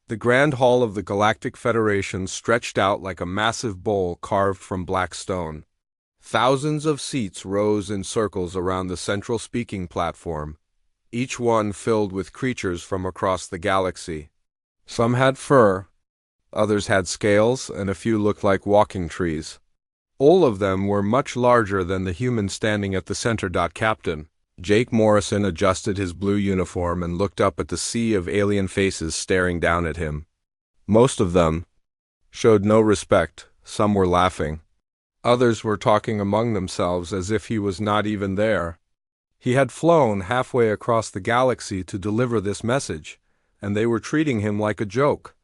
The Grand Hall of the Galactic Federation stretched out like a massive bowl carved from black stone. Thousands of seats rose in circles around the central speaking platform, each one filled with creatures from across the galaxy. Some had fur, others had scales, and a few looked like walking trees. All of them were much larger than the human standing at the center. Captain Jake Morrison adjusted his blue uniform and looked up at the sea of alien faces staring down at him. Most of them showed no respect. Some were laughing. Others were talking among themselves as if he was not even there. He had flown halfway across the galaxy to deliver this message, and they were treating him like a joke.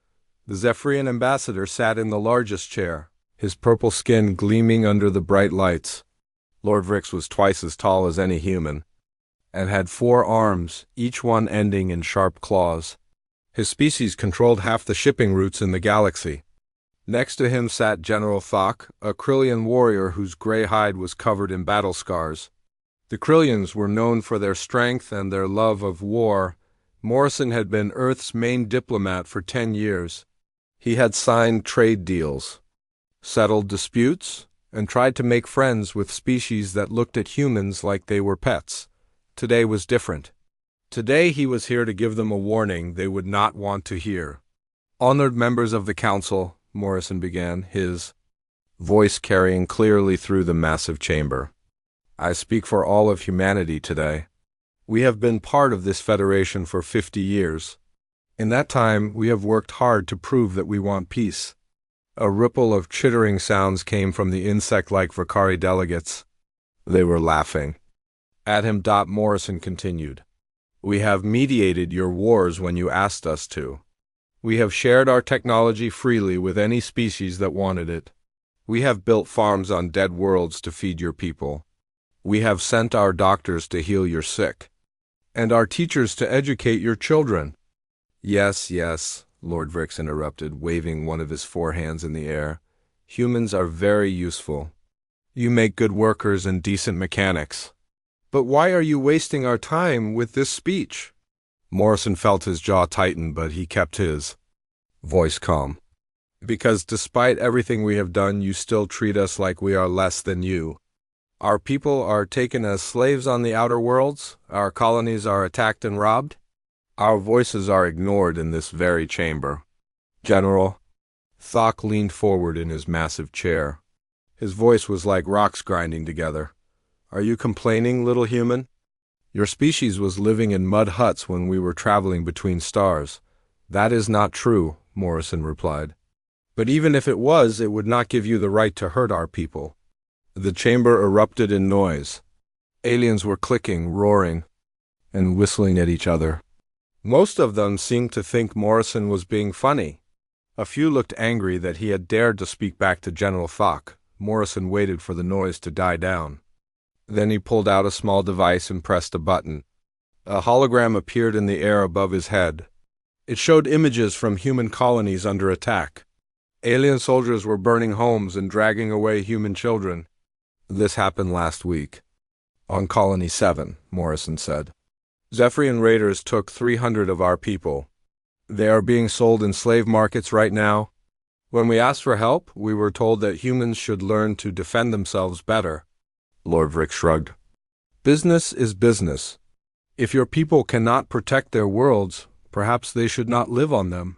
The Zephyrian ambassador sat in the largest chair, his purple skin gleaming under the bright lights. Lord Vrix was twice as tall as any human, and had 4 arms, each one ending in sharp claws. His species controlled half the shipping routes in the galaxy. Next to him sat General Thok, a Krillian warrior whose gray hide was covered in battle scars. The Krillians were known for their strength and their love of war. Morrison had been Earth's main diplomat for 10 years. He had signed trade deals, settled disputes, and tried to make friends with species that looked at humans like they were pets. Today was different. Today he was here to give them a warning they would not want to hear. "Honored members of the Council," Morrison began, his voice carrying clearly through the massive chamber. "I speak for all of humanity today. We have been part of this Federation for 50 years. In that time, we have worked hard to prove that we want peace." A ripple of chittering sounds came from the insect-like Vakari delegates. They were laughing at him. Morrison continued, "We have mediated your wars when you asked us to. We have shared our technology freely with any species that wanted it. We have built farms on dead worlds to feed your people. We have sent our doctors to heal your sick, and our teachers to educate your children." Yes, Lord Vrix interrupted, waving one of his 4 hands in the air. "Humans are very useful. You make good workers and decent mechanics. But why are you wasting our time with this speech?" Morrison felt his jaw tighten, but he kept his voice calm. "Because despite everything we have done, you still treat us like we are less than you. Our people are taken as slaves on the outer worlds. Our colonies are attacked and robbed. Our voices are ignored in this very chamber." General Thok leaned forward in his massive chair. His voice was like rocks grinding together. "Are you complaining, little human? Your species was living in mud huts when we were traveling between stars." "That is not true," Morrison replied. "But even if it was, it would not give you the right to hurt our people." The chamber erupted in noise. Aliens were clicking, roaring, and whistling at each other. Most of them seemed to think Morrison was being funny. A few looked angry that he had dared to speak back to General Thok. Morrison waited for the noise to die down. Then he pulled out a small device and pressed a button. A hologram appeared in the air above his head. It showed images from human colonies under attack. Alien soldiers were burning homes and dragging away human children. "This happened last week, on Colony 7, Morrison said. "Zephyrian raiders took 300 of our people. They are being sold in slave markets right now. When we asked for help, we were told that humans should learn to defend themselves better." Lord Vrix shrugged. "Business is business. If your people cannot protect their worlds, perhaps they should not live on them."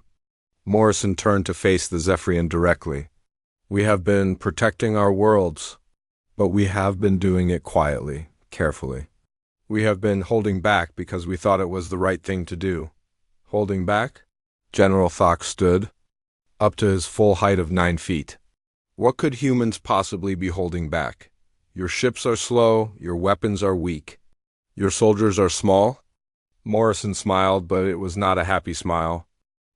Morrison turned to face the Zephyrian directly. "We have been protecting our worlds, but we have been doing it quietly, carefully. We have been holding back because we thought it was the right thing to do." "Holding back?" General Thok stood, up to his full height of 9 feet. "What could humans possibly be holding back? Your ships are slow, your weapons are weak. Your soldiers are small?" Morrison smiled, but it was not a happy smile.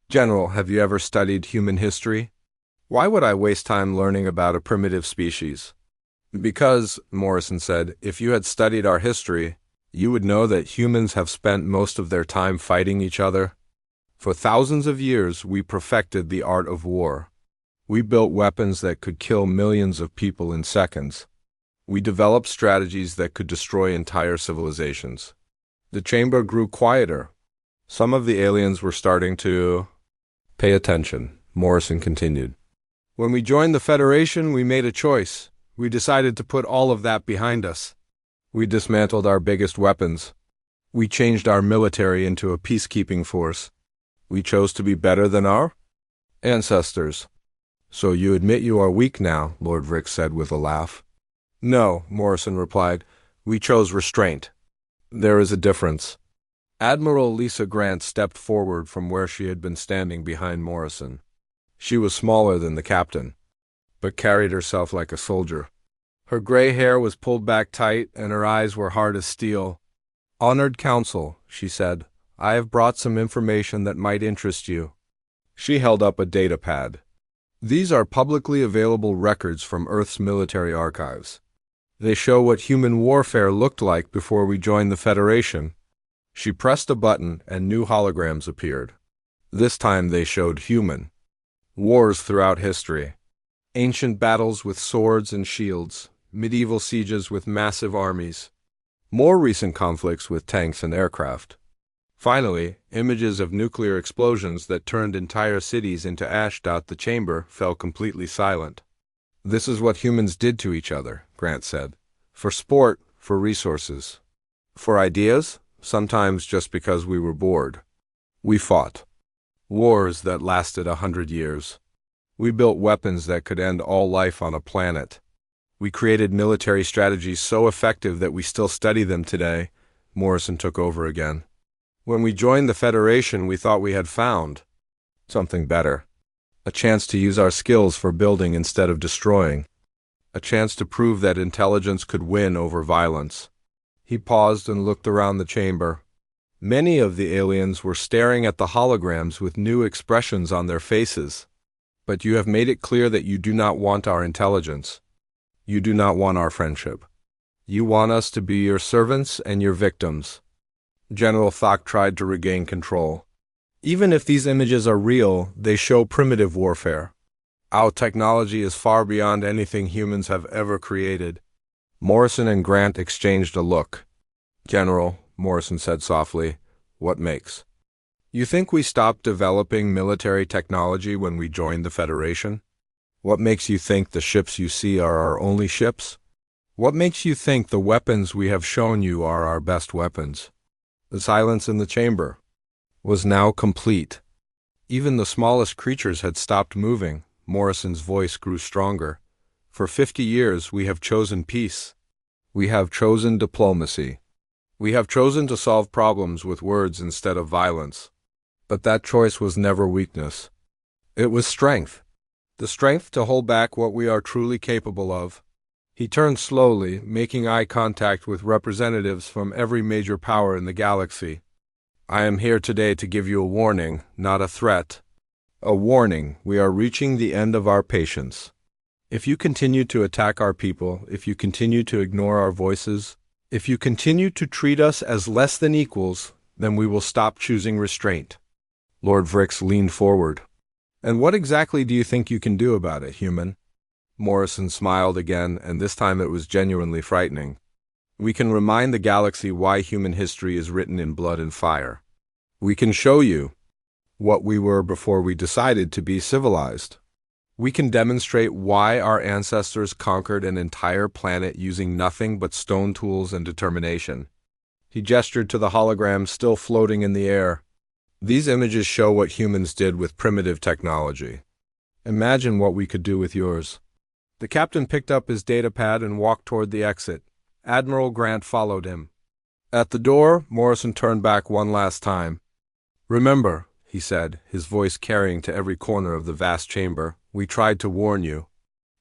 "General, have you ever studied human history? Why would I waste time learning about a primitive species?" "Because," Morrison said, "if you had studied our history, you would know that humans have spent most of their time fighting each other. For thousands of years, we perfected the art of war. We built weapons that could kill millions of people in seconds. We developed strategies that could destroy entire civilizations." The chamber grew quieter. Some of the aliens were starting to Pay attention, Morrison continued. When we joined the Federation, we made a choice. We decided to put all of that behind us. We dismantled our biggest weapons. We changed our military into a peacekeeping force. We chose to be better than our ancestors. So you admit you are weak now, Lord Rick said with a laugh. No, Morrison replied. We chose restraint. There is a difference. Admiral Lisa Grant stepped forward from where she had been standing behind Morrison. She was smaller than the captain, but carried herself like a soldier. Her gray hair was pulled back tight, and her eyes were hard as steel. Honored Council, she said, I have brought some information that might interest you. She held up a data pad. These are publicly available records from Earth's military archives. They show what human warfare looked like before we joined the Federation. She pressed a button and new holograms appeared. This time they showed human wars throughout history. Ancient battles with swords and shields, medieval sieges with massive armies, more recent conflicts with tanks and aircraft. Finally, images of nuclear explosions that turned entire cities into ash. The chamber fell completely silent. This is what humans did to each other, Grant said. For sport, for resources. For ideas, sometimes just because we were bored. We fought. Wars that lasted 100 years. We built weapons that could end all life on a planet. We created military strategies so effective that we still study them today. Morrison took over again. When we joined the Federation, we thought we had found something better. A chance to use our skills for building instead of destroying. A chance to prove that intelligence could win over violence. He paused and looked around the chamber. Many of the aliens were staring at the holograms with new expressions on their faces. But you have made it clear that you do not want our intelligence. You do not want our friendship. You want us to be your servants and your victims. General Thok tried to regain control. Even if these images are real, they show primitive warfare. Our technology is far beyond anything humans have ever created. Morrison and Grant exchanged a look. General, Morrison said softly, what makes? You think we stopped developing military technology when we joined the Federation? What makes you think the ships you see are our only ships? What makes you think the weapons we have shown you are our best weapons? The silence in the chamber was now complete. Even the smallest creatures had stopped moving. Morrison's voice grew stronger. For 50 years we have chosen peace. We have chosen diplomacy. We have chosen to solve problems with words instead of violence. But that choice was never weakness. It was strength. The strength to hold back what we are truly capable of. He turned slowly, making eye contact with representatives from every major power in the galaxy. I am here today to give you a warning, not a threat. A warning, we are reaching the end of our patience. If you continue to attack our people, if you continue to ignore our voices, if you continue to treat us as less than equals, then we will stop choosing restraint. Lord Vrix leaned forward. And what exactly do you think you can do about it, human? Morrison smiled again, and this time it was genuinely frightening. We can remind the galaxy why human history is written in blood and fire. We can show you what we were before we decided to be civilized. We can demonstrate why our ancestors conquered an entire planet using nothing but stone tools and determination. He gestured to the hologram still floating in the air. These images show what humans did with primitive technology. Imagine what we could do with yours. The captain picked up his datapad and walked toward the exit. Admiral Grant followed him. At the door, Morrison turned back one last time. Remember, he said, his voice carrying to every corner of the vast chamber, we tried to warn you.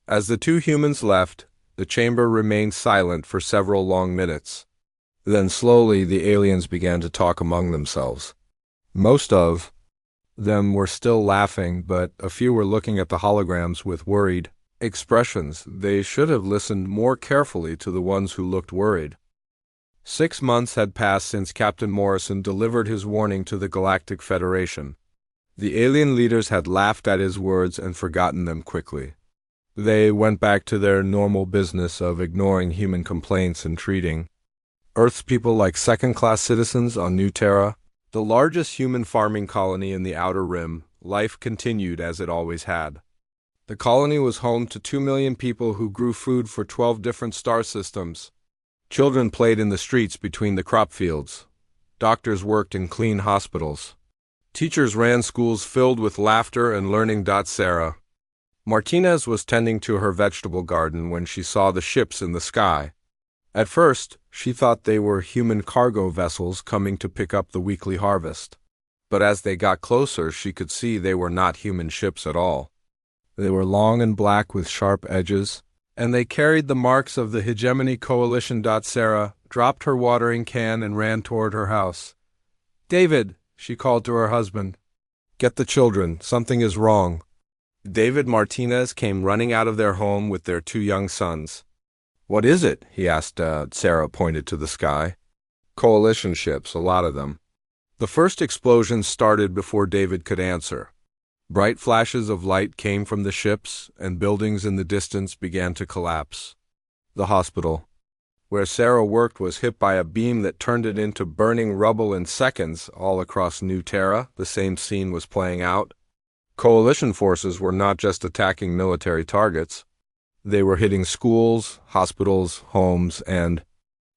As the two humans left, the chamber remained silent for several long minutes. Then slowly the aliens began to talk among themselves. Most of them were still laughing, but a few were looking at the holograms with worried expressions. They should have listened more carefully to the ones who looked worried. 6 months had passed since Captain Morrison delivered his warning to the Galactic Federation. The alien leaders had laughed at his words and forgotten them quickly. They went back to their normal business of ignoring human complaints and treating Earth's people like second-class citizens on New Terra, the largest human farming colony in the Outer Rim. life continued as it always had. The colony was home to 2 million people who grew food for 12 different star systems. Children played in the streets between the crop fields. Doctors worked in clean hospitals. Teachers ran schools filled with laughter and learning. Sarah Martinez was tending to her vegetable garden when she saw the ships in the sky. At first, she thought they were human cargo vessels coming to pick up the weekly harvest. But as they got closer, she could see they were not human ships at all. They were long and black with sharp edges, and they carried the marks of the Hegemony Coalition. Sarah dropped her watering can and ran toward her house. "David," she called to her husband. "Get the children. Something is wrong." David Martinez came running out of their home with their 2 young sons. "What is it?" he asked. Sarah pointed to the sky. "Coalition ships, a lot of them." The first explosion started before David could answer. Bright flashes of light came from the ships, and buildings in the distance began to collapse. The hospital, where Sarah worked, was hit by a beam that turned it into burning rubble in seconds. All across New Terra, the same scene was playing out. Coalition forces were not just attacking military targets. They were hitting schools, hospitals, homes, and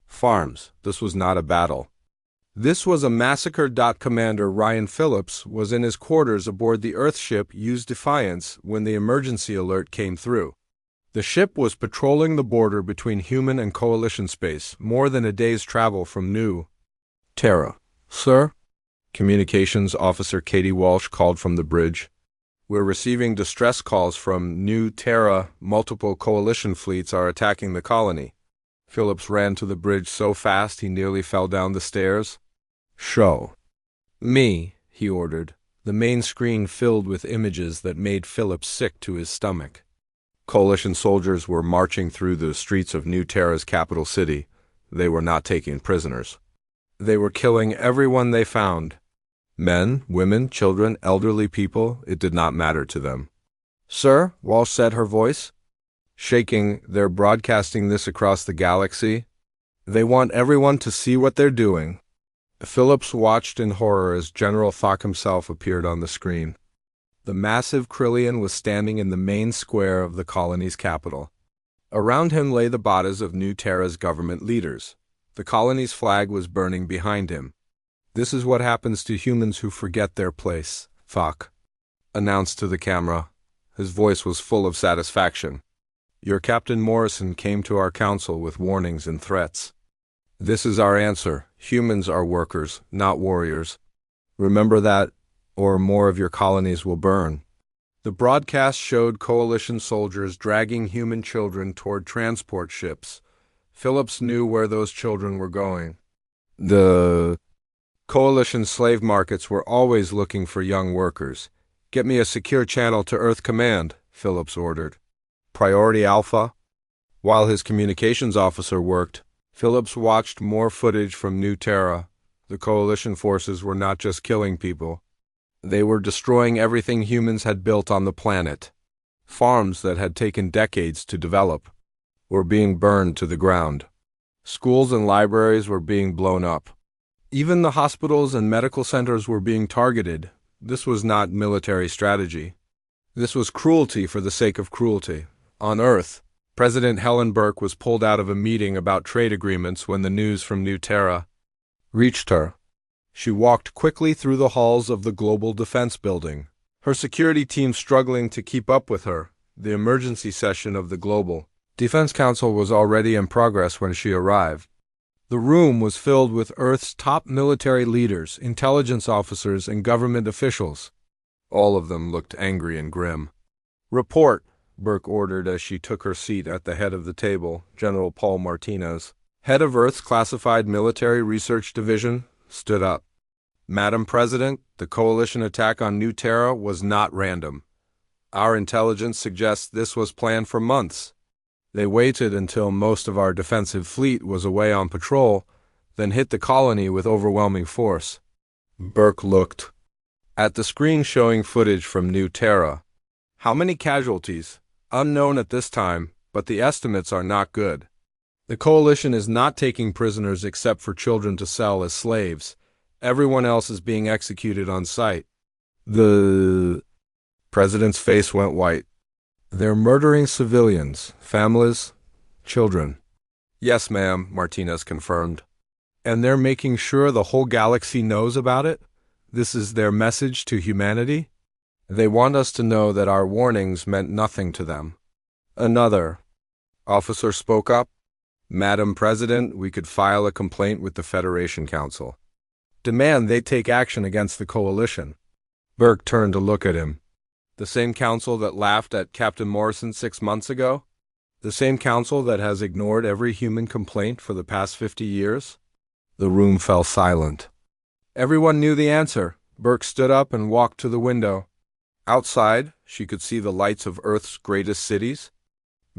farms. This was not a battle. This was a massacre. Commander Ryan Phillips was in his quarters aboard the Earthship used Defiance when the emergency alert came through. The ship was patrolling the border between human and coalition space, more than a day's travel from New Terra. "Sir?" Communications Officer Katie Walsh called from the bridge. "We're receiving distress calls from New Terra. Multiple coalition fleets are attacking the colony." Phillips ran to the bridge so fast he nearly fell down the stairs. "Show me," he ordered. The main screen filled with images that made Phillips sick to his stomach. Coalition soldiers were marching through the streets of New Terra's capital city. They were not taking prisoners. They were killing everyone they found. Men, women, children, elderly people, it did not matter to them. "Sir," Walsh said, her voice shaking, "they're broadcasting this across the galaxy. They want everyone to see what they're doing." Phillips watched in horror as General Thok himself appeared on the screen. The massive Krillian was standing in the main square of the colony's capital. Around him lay the bodies of New Terra's government leaders. The colony's flag was burning behind him. "This is what happens to humans who forget their place," Thok announced to the camera. His voice was full of satisfaction. "Your Captain Morrison came to our council with warnings and threats. This is our answer. Humans are workers, not warriors. Remember that, or more of your colonies will burn." The broadcast showed coalition soldiers dragging human children toward transport ships. Phillips knew where those children were going. The coalition slave markets were always looking for young workers. "Get me a secure channel to Earth Command," Phillips ordered. "Priority Alpha." While his communications officer worked, Phillips watched more footage from New Terra. The coalition forces were not just killing people. They were destroying everything humans had built on the planet. Farms that had taken decades to develop were being burned to the ground. Schools and libraries were being blown up. Even the hospitals and medical centers were being targeted. This was not military strategy. This was cruelty for the sake of cruelty. On Earth, President Helen Burke was pulled out of a meeting about trade agreements when the news from New Terra reached her. She walked quickly through the halls of the Global Defense Building, her security team struggling to keep up with her. The emergency session of the Global Defense Council was already in progress when she arrived. The room was filled with Earth's top military leaders, intelligence officers, and government officials. All of them looked angry and grim. "Report," Burke ordered as she took her seat at the head of the table. General Paul Martinez, head of Earth's Classified Military Research Division, stood up. "Madam President, the coalition attack on New Terra was not random. Our intelligence suggests this was planned for months. They waited until most of our defensive fleet was away on patrol, then hit the colony with overwhelming force." Burke looked at the screen showing footage from New Terra. "How many casualties? Unknown at this time, but the estimates are not good. The coalition is not taking prisoners except for children to sell as slaves. Everyone else is being executed on sight." The president's face went white. They're murdering civilians, families, children. Yes, ma'am, Martinez confirmed. And they're making sure the whole galaxy knows about it? This is their message to humanity? They want us to know that our warnings meant nothing to them. Another officer spoke up. Madam President, we could file a complaint with the Federation Council. Demand they take action against the coalition. Burke turned to look at him. The same council that laughed at Captain Morrison 6 months ago? The same council that has ignored every human complaint for the past 50 years? The room fell silent. Everyone knew the answer. Burke stood up and walked to the window. Outside, she could see the lights of Earth's greatest cities.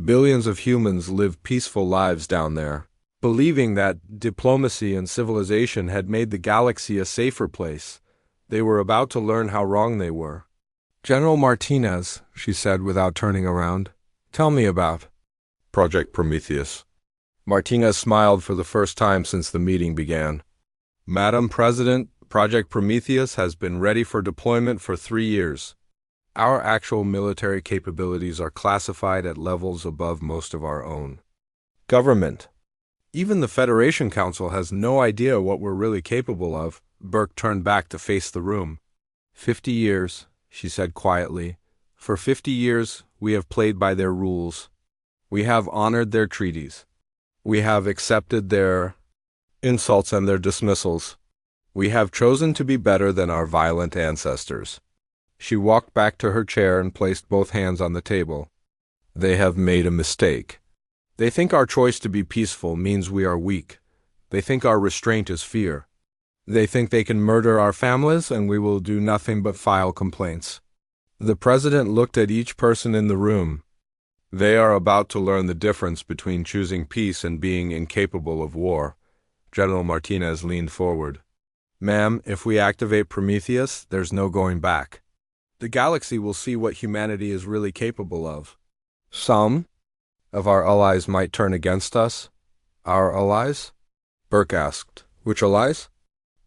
Billions of humans lived peaceful lives down there, believing that diplomacy and civilization had made the galaxy a safer place. They were about to learn how wrong they were. General Martinez, she said without turning around, tell me about Project Prometheus. Martinez smiled for the first time since the meeting began. Madam President, Project Prometheus has been ready for deployment for 3 years. Our actual military capabilities are classified at levels above most of our own. Government. Even the Federation Council has no idea what we're really capable of. Burke turned back to face the room. 50 years, she said quietly. For 50 years, we have played by their rules. We have honored their treaties. We have accepted their insults and their dismissals. We have chosen to be better than our violent ancestors. She walked back to her chair and placed both hands on the table. They have made a mistake. They think our choice to be peaceful means we are weak. They think our restraint is fear. They think they can murder our families and we will do nothing but file complaints. The president looked at each person in the room. They are about to learn the difference between choosing peace and being incapable of war. General Martinez leaned forward. Ma'am, if we activate Prometheus, there's no going back. The galaxy will see what humanity is really capable of. Some of our allies might turn against us. Our allies? Burke asked. Which allies?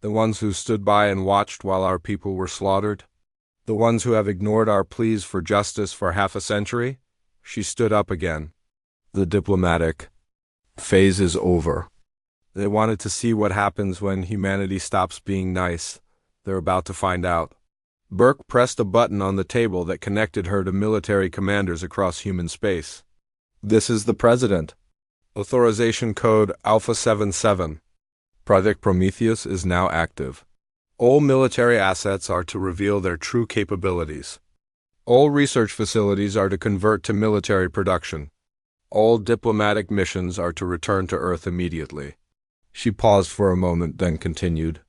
The ones who stood by and watched while our people were slaughtered? The ones who have ignored our pleas for justice for half a century? She stood up again. The diplomatic phase is over. They wanted to see what happens when humanity stops being nice. They're about to find out. Burke pressed a button on the table that connected her to military commanders across human space. This is the President. Authorization code Alpha 77. Project Prometheus is now active. All military assets are to reveal their true capabilities. All research facilities are to convert to military production. All diplomatic missions are to return to Earth immediately. She paused for a moment, then continued.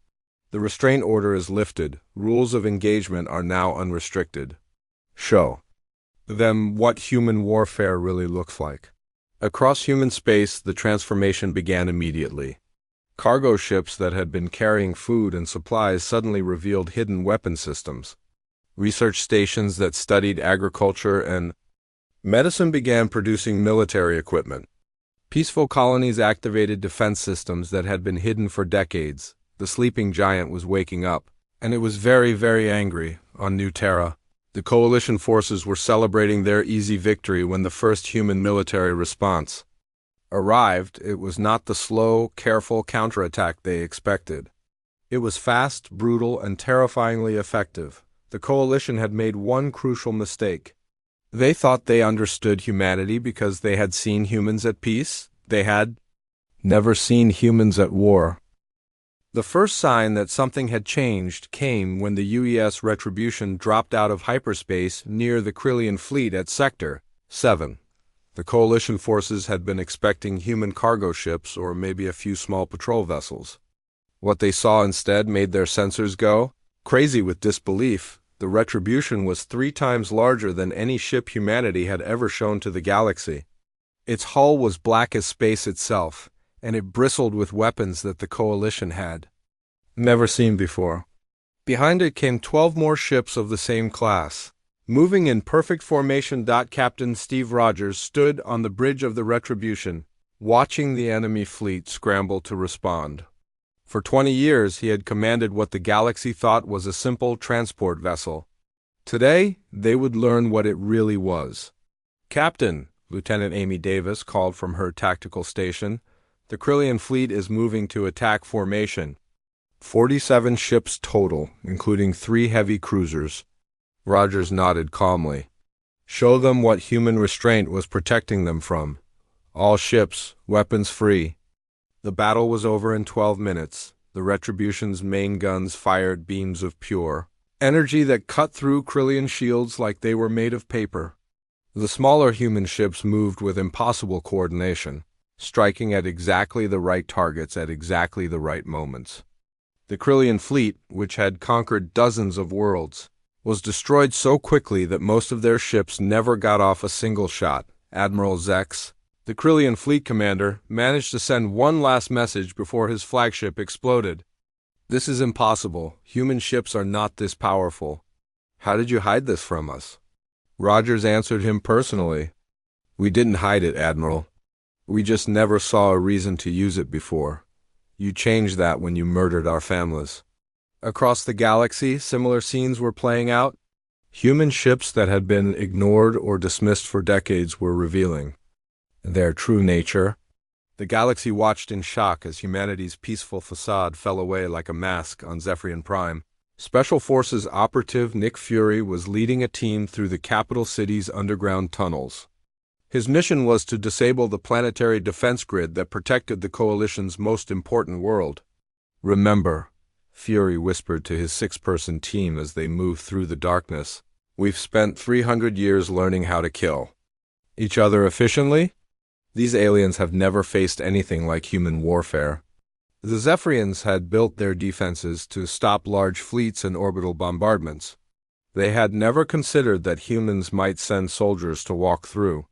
The restraint order is lifted. Rules of engagement are now unrestricted. Show them what human warfare really looks like. Across human space, the transformation began immediately. Cargo ships that had been carrying food and supplies suddenly revealed hidden weapon systems. Research stations that studied agriculture and medicine began producing military equipment. Peaceful colonies activated defense systems that had been hidden for decades. The sleeping giant was waking up, and it was very, very angry on New Terra. The coalition forces were celebrating their easy victory when the first human military response arrived. It was not the slow, careful counterattack they expected. It was fast, brutal, and terrifyingly effective. The coalition had made one crucial mistake. They thought they understood humanity because they had seen humans at peace. They had never seen humans at war. The first sign that something had changed came when the UES Retribution dropped out of hyperspace near the Krillian fleet at Sector 7. The coalition forces had been expecting human cargo ships or maybe a few small patrol vessels. What they saw instead made their sensors go crazy with disbelief. The Retribution was 3 times larger than any ship humanity had ever shown to the galaxy. Its hull was black as space itself, and it bristled with weapons that the coalition had never seen before. Behind it came 12 more ships of the same class. Moving in perfect formation. Captain Steve Rogers stood on the bridge of the Retribution, watching the enemy fleet scramble to respond. For 20 years, he had commanded what the galaxy thought was a simple transport vessel. Today, they would learn what it really was. "Captain," Lieutenant Amy Davis called from her tactical station, "the Krillian fleet is moving to attack formation. 47 ships total, including 3 heavy cruisers." Rogers nodded calmly. "Show them what human restraint was protecting them from. All ships, weapons free." The battle was over in 12 minutes. The Retribution's main guns fired beams of pure energy that cut through Krillian shields like they were made of paper. The smaller human ships moved with impossible coordination, striking at exactly the right targets at exactly the right moments. The Krillian fleet, which had conquered dozens of worlds, was destroyed so quickly that most of their ships never got off a single shot. Admiral Zex, the Krillian fleet commander, managed to send one last message before his flagship exploded. "This is impossible. Human ships are not this powerful. How did you hide this from us?" Rogers answered him personally. "We didn't hide it, Admiral. We just never saw a reason to use it before. You changed that when you murdered our families." Across the galaxy, similar scenes were playing out. Human ships that had been ignored or dismissed for decades were revealing their true nature. The galaxy watched in shock as humanity's peaceful facade fell away like a mask on Zephyrian Prime. Special Forces operative Nick Fury was leading a team through the capital city's underground tunnels. His mission was to disable the planetary defense grid that protected the Coalition's most important world. "Remember," Fury whispered to his 6-person team as they moved through the darkness, "we've spent 300 years learning how to kill each other efficiently. These aliens have never faced anything like human warfare. The Zephyrians had built their defenses to stop large fleets and orbital bombardments. They had never considered that humans might send soldiers to walk through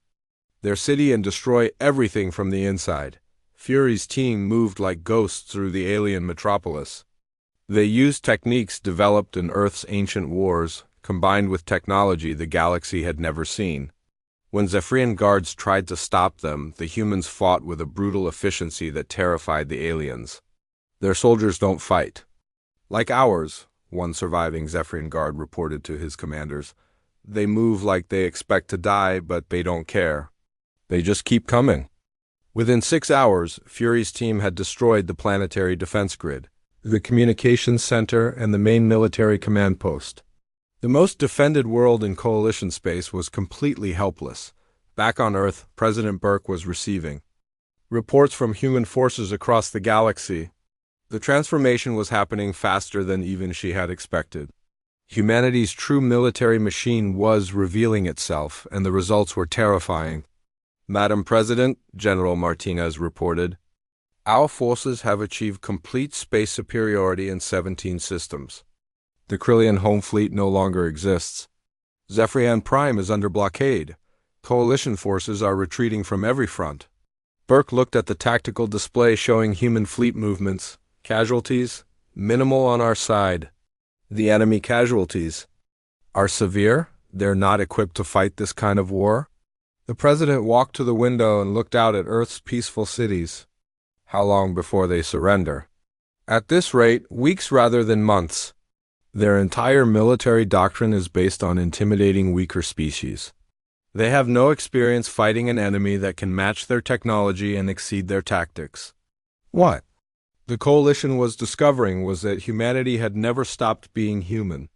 their city and destroy everything from the inside." Fury's team moved like ghosts through the alien metropolis. They used techniques developed in Earth's ancient wars, combined with technology the galaxy had never seen. When Zephyrian guards tried to stop them, the humans fought with a brutal efficiency that terrified the aliens. "Their soldiers don't fight like ours," one surviving Zephyrian guard reported to his commanders. "They move like they expect to die, but they don't care. They just keep coming." Within 6 hours, Fury's team had destroyed the planetary defense grid, the communications center, and the main military command post. The most defended world in Coalition space was completely helpless. Back on Earth, President Burke was receiving reports from human forces across the galaxy. The transformation was happening faster than even she had expected. Humanity's true military machine was revealing itself, and the results were terrifying. "Madam President," General Martinez reported, "our forces have achieved complete space superiority in 17 systems. The Krillian home fleet no longer exists. Zephyrian Prime is under blockade. Coalition forces are retreating from every front." Burke looked at the tactical display showing human fleet movements. "Casualties? Minimal on our side. The enemy casualties are severe. They're not equipped to fight this kind of war." The president walked to the window and looked out at Earth's peaceful cities. "How long before they surrender?" "At this rate, weeks rather than months. Their entire military doctrine is based on intimidating weaker species. They have no experience fighting an enemy that can match their technology and exceed their tactics." What the Coalition was discovering was that humanity had never stopped being human.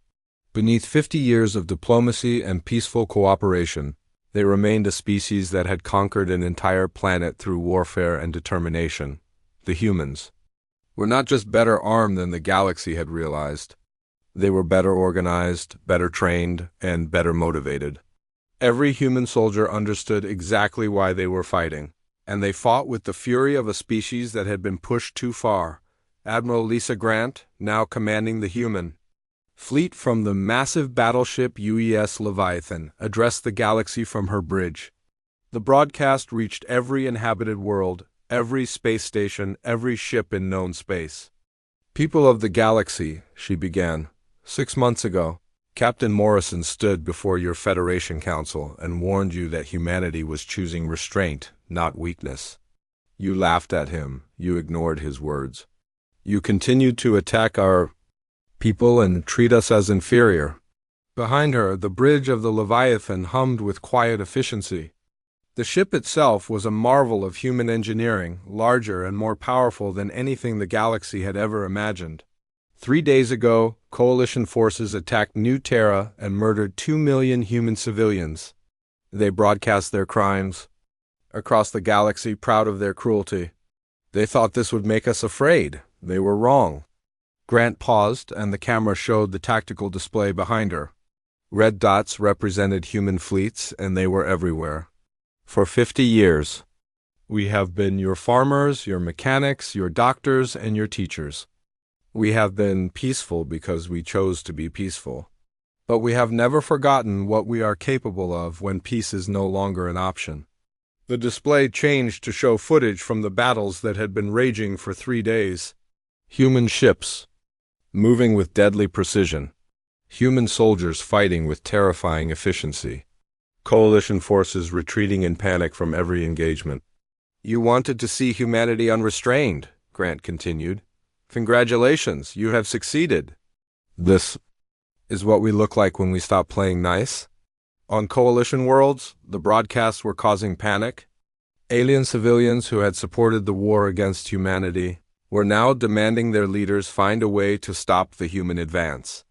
Beneath 50 years of diplomacy and peaceful cooperation, they remained a species that had conquered an entire planet through warfare and determination. The humans were not just better armed than the galaxy had realized. They were better organized, better trained, and better motivated. Every human soldier understood exactly why they were fighting, and they fought with the fury of a species that had been pushed too far. Admiral Lisa Grant, now commanding the human fleet from the massive battleship UES Leviathan, addressed the galaxy from her bridge. The broadcast reached every inhabited world, every space station, every ship in known space. "People of the galaxy," she began, "6 months ago, Captain Morrison stood before your Federation Council and warned you that humanity was choosing restraint, not weakness. You laughed at him, you ignored his words. You continued to attack our people and treat us as inferior. Behind her, the bridge of the Leviathan hummed with quiet efficiency. The ship itself was a marvel of human engineering, larger and more powerful than anything the galaxy had ever imagined. 3 days ago, Coalition forces attacked New Terra and murdered 2 million human civilians. They broadcast their crimes across the galaxy, proud of their cruelty. They thought this would make us afraid. They were wrong. Grant paused, and the camera showed the tactical display behind her. Red dots represented human fleets, and they were everywhere. For 50 years, we have been your farmers, your mechanics, your doctors, and your teachers. We have been peaceful because we chose to be peaceful. But we have never forgotten what we are capable of when peace is no longer an option. The display changed to show footage from the battles that had been raging for 3 days. Human ships moving with deadly precision. Human soldiers fighting with terrifying efficiency. Coalition forces retreating in panic from every engagement. You wanted to see humanity unrestrained, Grant continued. Congratulations, you have succeeded. This is what we look like when we stop playing nice. On Coalition worlds, the broadcasts were causing panic. Alien civilians who had supported the war against humanity were now demanding their leaders find a way to stop the human advance.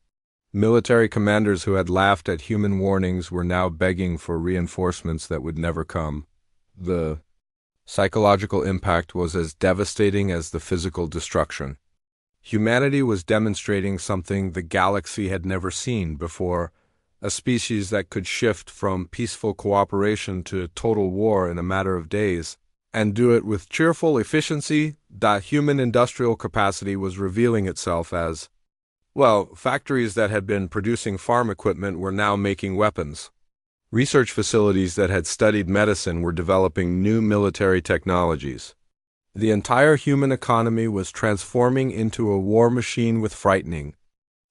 Military commanders who had laughed at human warnings were now begging for reinforcements that would never come. The psychological impact was as devastating as the physical destruction. Humanity was demonstrating something the galaxy had never seen before, a species that could shift from peaceful cooperation to total war in a matter of days, and do it with cheerful efficiency. That human industrial capacity was revealing itself as, well, factories that had been producing farm equipment were now making weapons. Research facilities that had studied medicine were developing new military technologies. The entire human economy was transforming into a war machine with frightening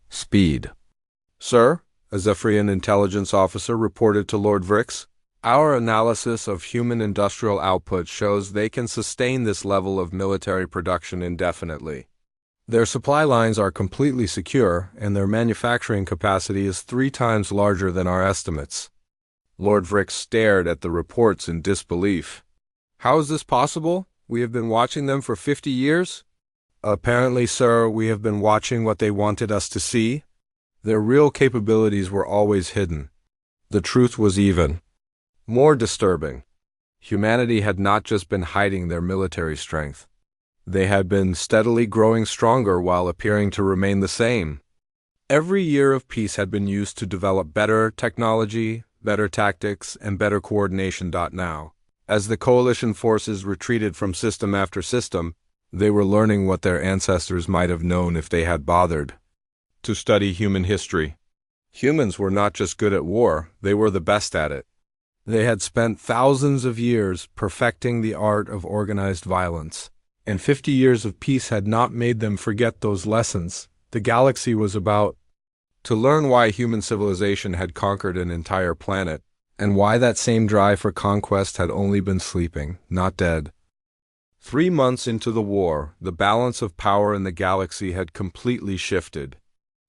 speed. Sir, a Zephyrian intelligence officer reported to Lord Vrix, our analysis of human industrial output shows they can sustain this level of military production indefinitely. Their supply lines are completely secure, and their manufacturing capacity is 3 times larger than our estimates. Lord Vrix stared at the reports in disbelief. How is this possible? We have been watching them for 50 years? Apparently, sir, we have been watching what they wanted us to see. Their real capabilities were always hidden. The truth was even more disturbing. Humanity had not just been hiding their military strength. They had been steadily growing stronger while appearing to remain the same. Every year of peace had been used to develop better technology, better tactics, and better coordination. Now, as the Coalition forces retreated from system after system, they were learning what their ancestors might have known if they had bothered to study human history. Humans were not just good at war, they were the best at it. They had spent thousands of years perfecting the art of organized violence, and 50 years of peace had not made them forget those lessons. The galaxy was about to learn why human civilization had conquered an entire planet, and why that same drive for conquest had only been sleeping, not dead. 3 months into the war, the balance of power in the galaxy had completely shifted.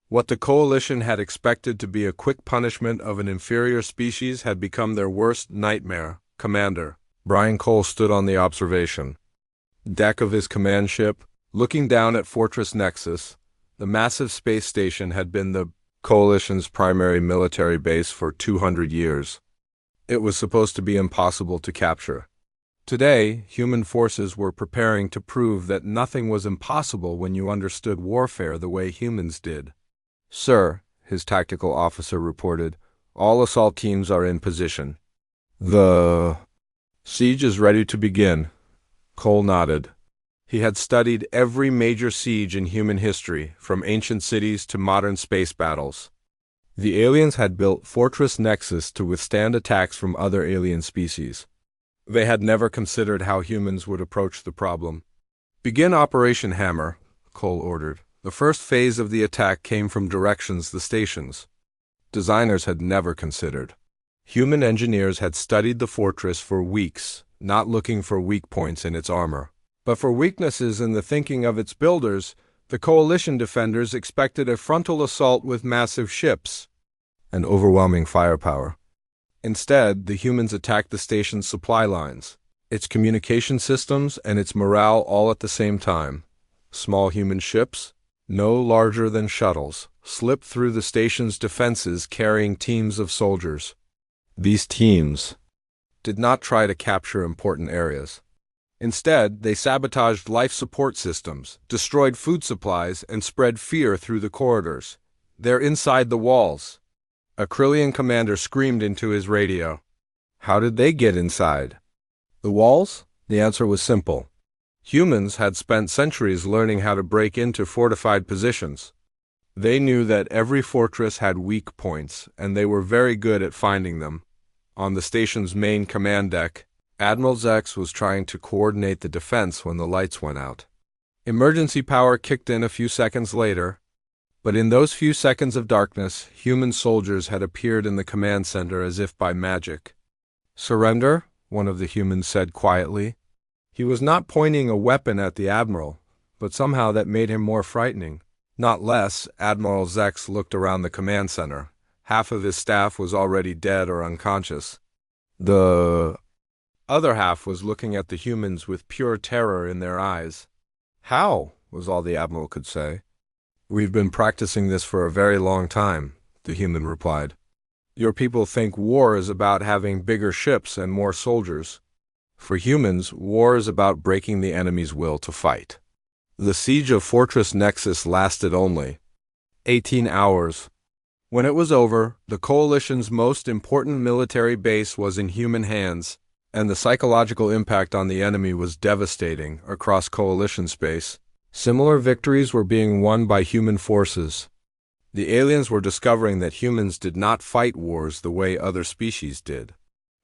What the Coalition had expected to be a quick punishment of an inferior species had become their worst nightmare. Commander Brian Cole stood on the observation deck of his command ship, looking down at Fortress Nexus. The massive space station had been the Coalition's primary military base for 200 years. It was supposed to be impossible to capture. Today, human forces were preparing to prove that nothing was impossible when you understood warfare the way humans did. Sir, his tactical officer reported, all assault teams are in position. The siege is ready to begin. Cole nodded. He had studied every major siege in human history, from ancient cities to modern space battles. The aliens had built Fortress Nexus to withstand attacks from other alien species. They had never considered how humans would approach the problem. Begin Operation Hammer, Cole ordered. The first phase of the attack came from directions the stations designers had never considered. Human engineers had studied the fortress for weeks, not looking for weak points in its armor. But for weaknesses in the thinking of its builders, the Coalition defenders expected a frontal assault with massive ships and overwhelming firepower. Instead, the humans attacked the station's supply lines, its communication systems, and its morale all at the same time. Small human ships, no larger than shuttles, slipped through the station's defenses carrying teams of soldiers. These teams did not try to capture important areas. Instead, they sabotaged life support systems, destroyed food supplies, and spread fear through the corridors. They're inside the walls. A Krillian commander screamed into his radio. How did they get inside? The walls? The answer was simple. Humans had spent centuries learning how to break into fortified positions. They knew that every fortress had weak points, and they were very good at finding them. On the station's main command deck, Admiral Zex was trying to coordinate the defense when the lights went out. Emergency power kicked in a few seconds later, but in those few seconds of darkness, human soldiers had appeared in the command center as if by magic. "Surrender," one of the humans said quietly. He was not pointing a weapon at the Admiral, but somehow that made him more frightening. Not less. Admiral Zex looked around the command center. Half of his staff was already dead or unconscious. The other half was looking at the humans with pure terror in their eyes. "How?" was all the Admiral could say. "We've been practicing this for a very long time," the human replied. "Your people think war is about having bigger ships and more soldiers. For humans, war is about breaking the enemy's will to fight." The siege of Fortress Nexus lasted only 18 hours. When it was over, the Coalition's most important military base was in human hands, and the psychological impact on the enemy was devastating across Coalition space. Similar victories were being won by human forces. The aliens were discovering that humans did not fight wars the way other species did.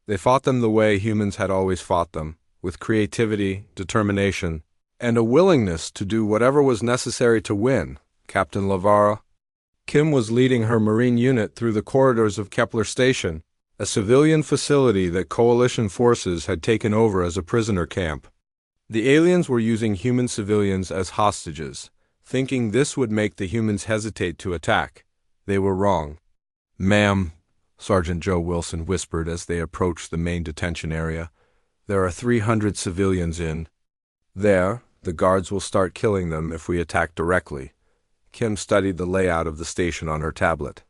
They fought them the way humans had always fought them, with creativity, determination, and a willingness to do whatever was necessary to win. Captain Lavara Kim was leading her Marine unit through the corridors of Kepler Station, a civilian facility that Coalition forces had taken over as a prisoner camp. The aliens were using human civilians as hostages, thinking this would make the humans hesitate to attack. They were wrong. "Ma'am," Sergeant Joe Wilson whispered as they approached the main detention area, "there are 300 civilians in there. The guards will start killing them if we attack directly." Kim studied the layout of the station on her tablet.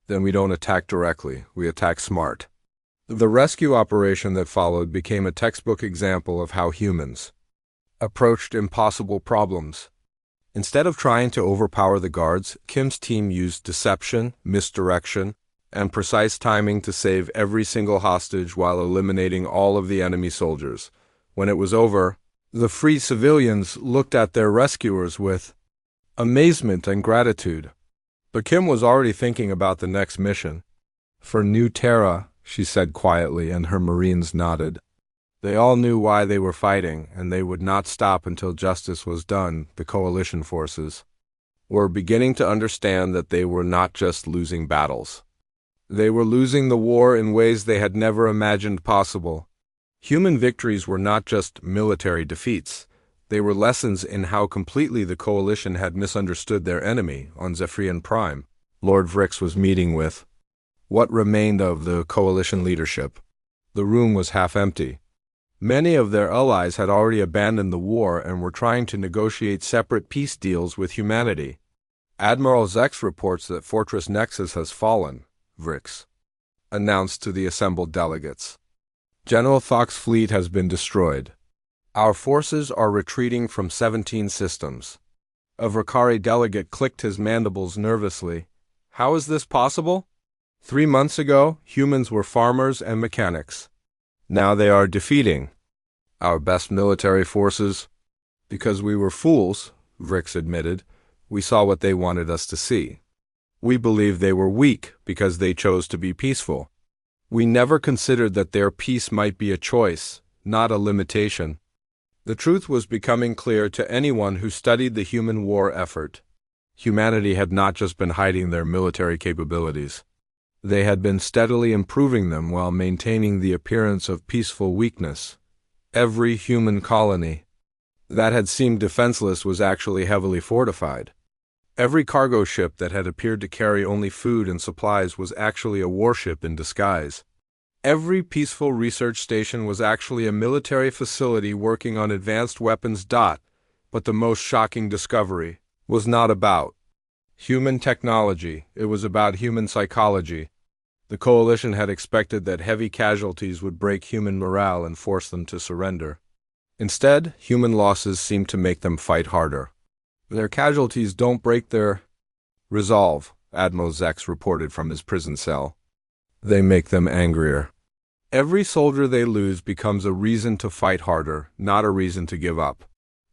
"Then we don't attack directly, we attack smart." The rescue operation that followed became a textbook example of how humans approached impossible problems. Instead of trying to overpower the guards, Kim's team used deception, misdirection, and precise timing to save every single hostage while eliminating all of the enemy soldiers. When it was over, the free civilians looked at their rescuers with amazement and gratitude. But Kim was already thinking about the next mission. "For New Terra," she said quietly, and her Marines nodded. They all knew why they were fighting, and they would not stop until justice was done. The Coalition forces were beginning to understand that they were not just losing battles. They were losing the war in ways they had never imagined possible. Human victories were not just military defeats. They were lessons in how completely the Coalition had misunderstood their enemy. On Zephyrian Prime, Lord Vrix was meeting with what remained of the Coalition leadership. The room was half empty. Many of their allies had already abandoned the war and were trying to negotiate separate peace deals with humanity. "Admiral Zex reports that Fortress Nexus has fallen," Vrix announced to the assembled delegates. "General Thok's fleet has been destroyed. Our forces are retreating from 17 systems." A Vrikari delegate clicked his mandibles nervously. "How is this possible? 3 months ago, humans were farmers and mechanics. Now they are defeating our best military forces." "Because we were fools," Vrix admitted. "We saw what they wanted us to see. We believed they were weak because they chose to be peaceful. We never considered that their peace might be a choice, not a limitation." The truth was becoming clear to anyone who studied the human war effort. Humanity had not just been hiding their military capabilities. They had been steadily improving them while maintaining the appearance of peaceful weakness. Every human colony that had seemed defenseless was actually heavily fortified. Every cargo ship that had appeared to carry only food and supplies was actually a warship in disguise. Every peaceful research station was actually a military facility working on advanced weapons. But the most shocking discovery was not about human technology, it was about human psychology. The coalition had expected that heavy casualties would break human morale and force them to surrender. Instead, human losses seemed to make them fight harder. Their casualties don't break their resolve, Admiral Zex reported from his prison cell. They make them angrier. Every soldier they lose becomes a reason to fight harder, not a reason to give up.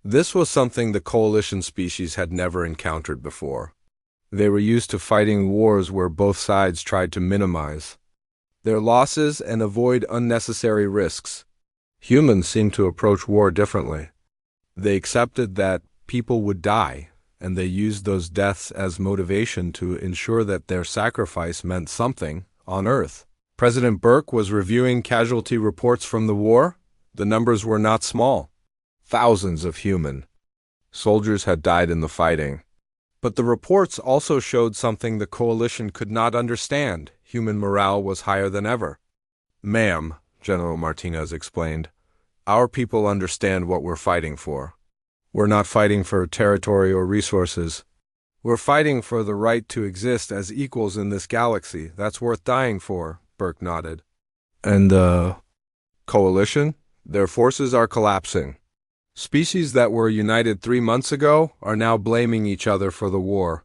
This was something the coalition species had never encountered before. They were used to fighting wars where both sides tried to minimize their losses and avoid unnecessary risks. Humans seemed to approach war differently. They accepted that people would die, and they used those deaths as motivation to ensure that their sacrifice meant something on Earth. President Burke was reviewing casualty reports from the war. The numbers were not small. Thousands of human soldiers had died in the fighting. But the reports also showed something the coalition could not understand. Human morale was higher than ever. "Ma'am," General Martinez explained, "our people understand what we're fighting for. We're not fighting for territory or resources. We're fighting for the right to exist as equals in this galaxy. That's worth dying for," Burke nodded. "And the coalition? Their forces are collapsing. Species that were united 3 months ago are now blaming each other for the war.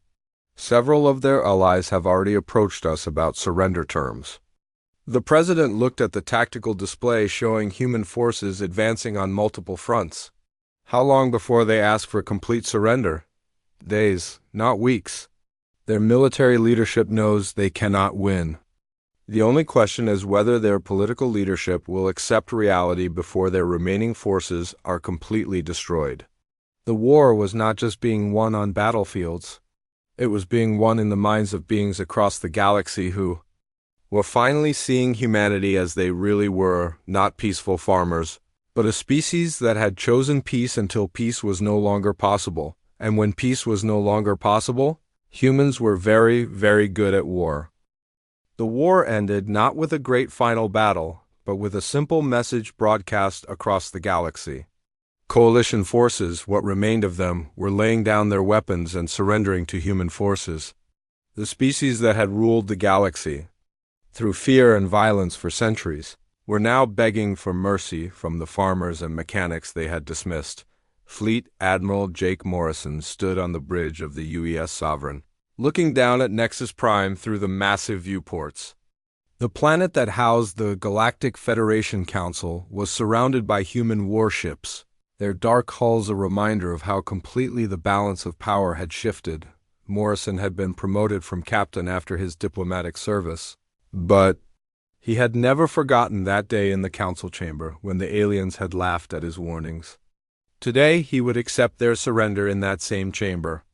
Several of their allies have already approached us about surrender terms." The president looked at the tactical display showing human forces advancing on multiple fronts. How long before they ask for complete surrender? Days, not weeks. Their military leadership knows they cannot win. The only question is whether their political leadership will accept reality before their remaining forces are completely destroyed. The war was not just being won on battlefields. It was being won in the minds of beings across the galaxy who were finally seeing humanity as they really were, not peaceful farmers, but a species that had chosen peace until peace was no longer possible. And when peace was no longer possible, humans were very, very good at war. The war ended not with a great final battle, but with a simple message broadcast across the galaxy. Coalition forces, what remained of them, were laying down their weapons and surrendering to human forces. The species that had ruled the galaxy, through fear and violence for centuries, were now begging for mercy from the farmers and mechanics they had dismissed. Fleet Admiral Jake Morrison stood on the bridge of the UES Sovereign, looking down at Nexus Prime through the massive viewports. The planet that housed the Galactic Federation Council was surrounded by human warships, their dark hulls a reminder of how completely the balance of power had shifted. Morrison had been promoted from captain after his diplomatic service, but he had never forgotten that day in the council chamber when the aliens had laughed at his warnings. Today he would accept their surrender in that same chamber.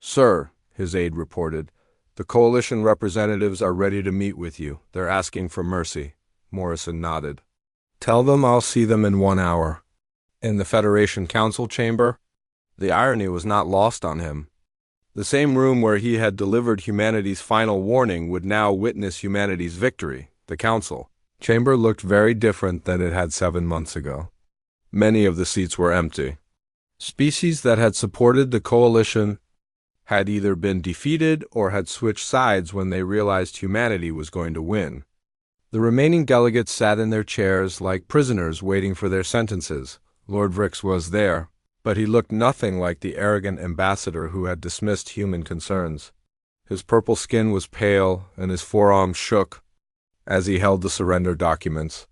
"Sir," his aide reported, "the coalition representatives are ready to meet with you. They're asking for mercy." Morrison nodded. "Tell them I'll see them in 1 hour." In the Federation Council chamber, the irony was not lost on him. The same room where he had delivered humanity's final warning would now witness humanity's victory. The council chamber looked very different than it had 7 months ago. Many of the seats were empty. Species that had supported the coalition had either been defeated or had switched sides when they realized humanity was going to win. The remaining delegates sat in their chairs like prisoners waiting for their sentences. Lord Vrix was there, but he looked nothing like the arrogant ambassador who had dismissed human concerns. His purple skin was pale, and his forearms shook as he held the surrender documents.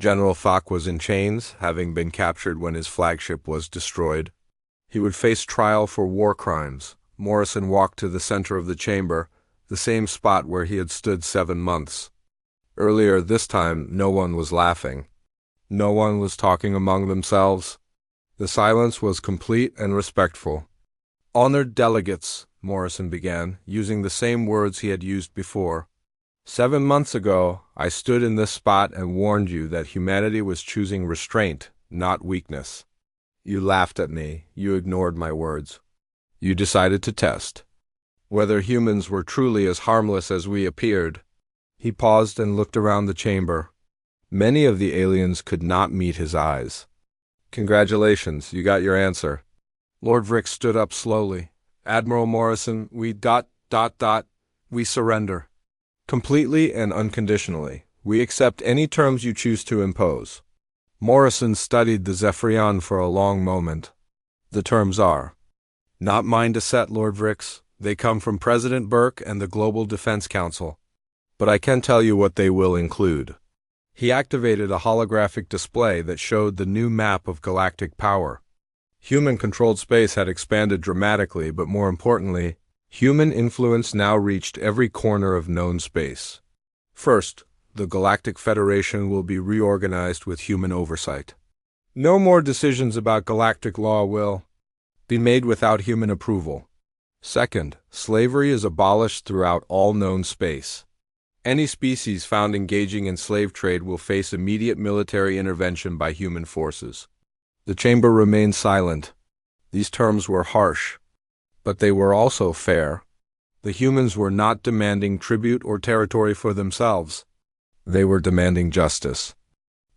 General Fock was in chains, having been captured when his flagship was destroyed. He would face trial for war crimes. Morrison walked to the center of the chamber, the same spot where he had stood 7 months. Earlier this time, no one was laughing. No one was talking among themselves. The silence was complete and respectful. "Honored delegates," Morrison began, using the same words he had used before. 7 months ago, I stood in this spot and warned you that humanity was choosing restraint, not weakness. You laughed at me. You ignored my words. You decided to test whether humans were truly as harmless as we appeared. He paused and looked around the chamber. Many of the aliens could not meet his eyes. Congratulations, you got your answer. Lord Vrick stood up slowly. Admiral Morrison, we surrender. Completely and unconditionally. We accept any terms you choose to impose. Morrison studied the Zephyrion for a long moment. The terms are not mine to set, Lord Vrix. They come from President Burke and the Global Defense Council. But I can tell you what they will include. He activated a holographic display that showed the new map of galactic power. Human-controlled space had expanded dramatically, but more importantly, human influence now reached every corner of known space. First, the Galactic Federation will be reorganized with human oversight. No more decisions about galactic law will be made without human approval. Second, slavery is abolished throughout all known space. Any species found engaging in slave trade will face immediate military intervention by human forces. The chamber remained silent. These terms were harsh, but they were also fair. The humans were not demanding tribute or territory for themselves. They were demanding justice.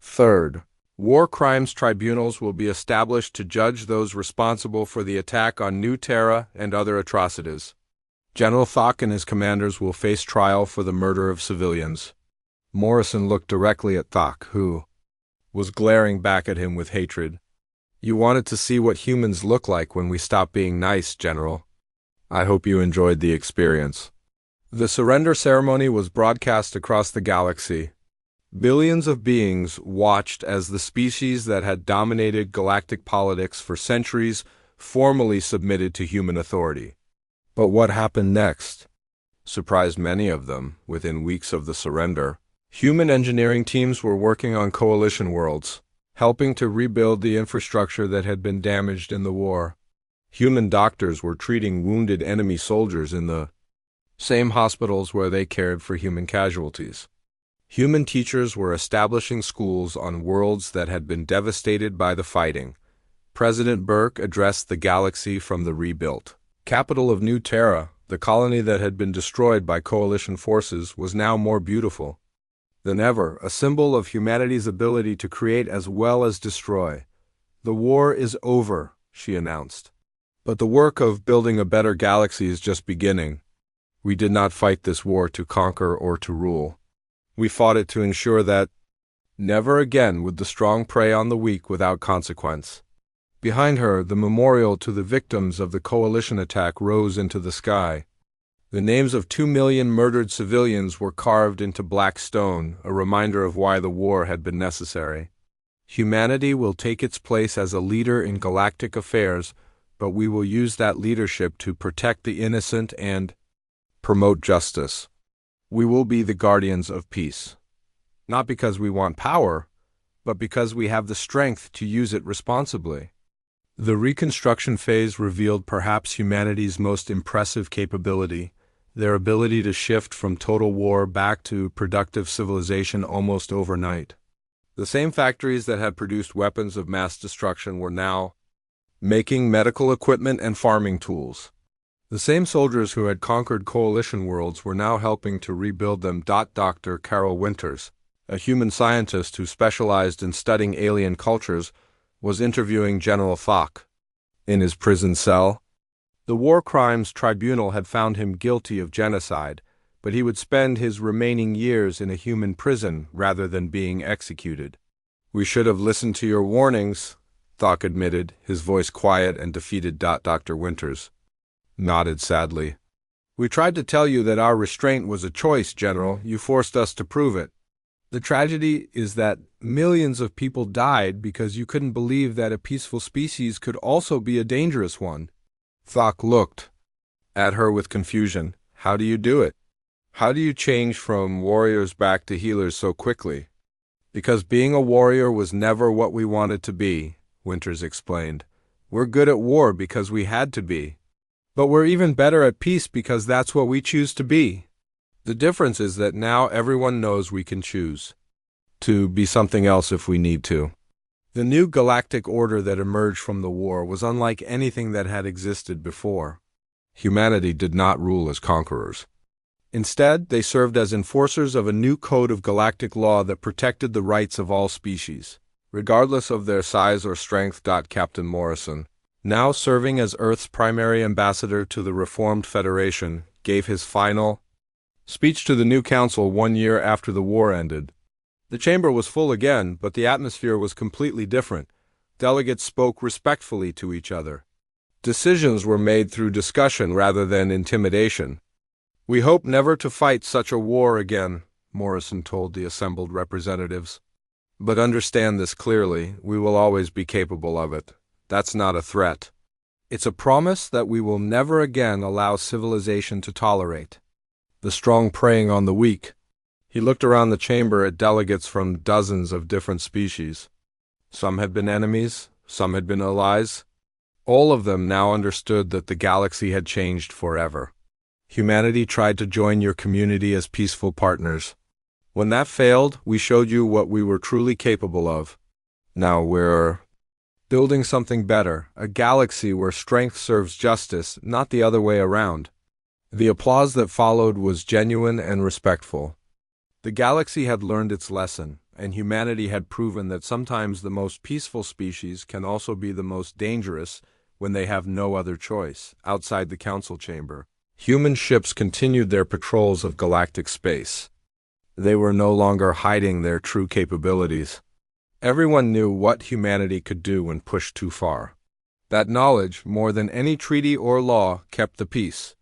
Third, war crimes tribunals will be established to judge those responsible for the attack on New Terra and other atrocities. General Thok and his commanders will face trial for the murder of civilians. Morrison looked directly at Thok, who was glaring back at him with hatred. You wanted to see what humans look like when we stop being nice, General. I hope you enjoyed the experience. The surrender ceremony was broadcast across the galaxy. Billions of beings watched as the species that had dominated galactic politics for centuries formally submitted to human authority. But what happened next surprised many of them. Within weeks of the surrender, human engineering teams were working on coalition worlds, helping to rebuild the infrastructure that had been damaged in the war. Human doctors were treating wounded enemy soldiers in the same hospitals where they cared for human casualties. Human teachers were establishing schools on worlds that had been devastated by the fighting. President Burke addressed the galaxy from the rebuilt capital of New Terra. The colony that had been destroyed by coalition forces was now more beautiful than ever, a symbol of humanity's ability to create as well as destroy. The war is over, she announced. But the work of building a better galaxy is just beginning. We did not fight this war to conquer or to rule. We fought it to ensure that never again would the strong prey on the weak without consequence. Behind her, the memorial to the victims of the coalition attack rose into the sky. The names of 2 million murdered civilians were carved into black stone, a reminder of why the war had been necessary. Humanity will take its place as a leader in galactic affairs, but we will use that leadership to protect the innocent and promote justice. We will be the guardians of peace. Not because we want power, but because we have the strength to use it responsibly. The reconstruction phase revealed perhaps humanity's most impressive capability, their ability to shift from total war back to productive civilization almost overnight. The same factories that had produced weapons of mass destruction were now making medical equipment and farming tools. The same soldiers who had conquered coalition worlds were now helping to rebuild them. Dr. Carol Winters, a human scientist who specialized in studying alien cultures, was interviewing General Thok. In his prison cell, the War Crimes Tribunal had found him guilty of genocide, but he would spend his remaining years in a human prison rather than being executed. We should have listened to your warnings, Thok admitted, his voice quiet and defeated. Dr. Winters nodded sadly. We tried to tell you that our restraint was a choice, General. You forced us to prove it. The tragedy is that millions of people died because you couldn't believe that a peaceful species could also be a dangerous one. Thok looked at her with confusion. How do you do it? How do you change from warriors back to healers so quickly? Because being a warrior was never what we wanted to be, Winters explained. We're good at war because we had to be. But we're even better at peace because that's what we choose to be. The difference is that now everyone knows we can choose to be something else if we need to. The new galactic order that emerged from the war was unlike anything that had existed before. Humanity did not rule as conquerors. Instead, they served as enforcers of a new code of galactic law that protected the rights of all species, regardless of their size or strength. Captain Morrison, now serving as Earth's primary ambassador to the Reformed Federation, gave his final speech to the new council 1 year after the war ended. The chamber was full again, but the atmosphere was completely different. Delegates spoke respectfully to each other. Decisions were made through discussion rather than intimidation. "We hope never to fight such a war again," Morrison told the assembled representatives. "But understand this clearly, we will always be capable of it. That's not a threat. It's a promise that we will never again allow civilization to tolerate the strong preying on the weak." He looked around the chamber at delegates from dozens of different species. Some had been enemies, some had been allies. All of them now understood that the galaxy had changed forever. Humanity tried to join your community as peaceful partners. When that failed, we showed you what we were truly capable of. Now we're building something better, a galaxy where strength serves justice, not the other way around. The applause that followed was genuine and respectful. The galaxy had learned its lesson, and humanity had proven that sometimes the most peaceful species can also be the most dangerous when they have no other choice. Outside the council chamber, human ships continued their patrols of galactic space. They were no longer hiding their true capabilities. Everyone knew what humanity could do when pushed too far. That knowledge, more than any treaty or law, kept the peace.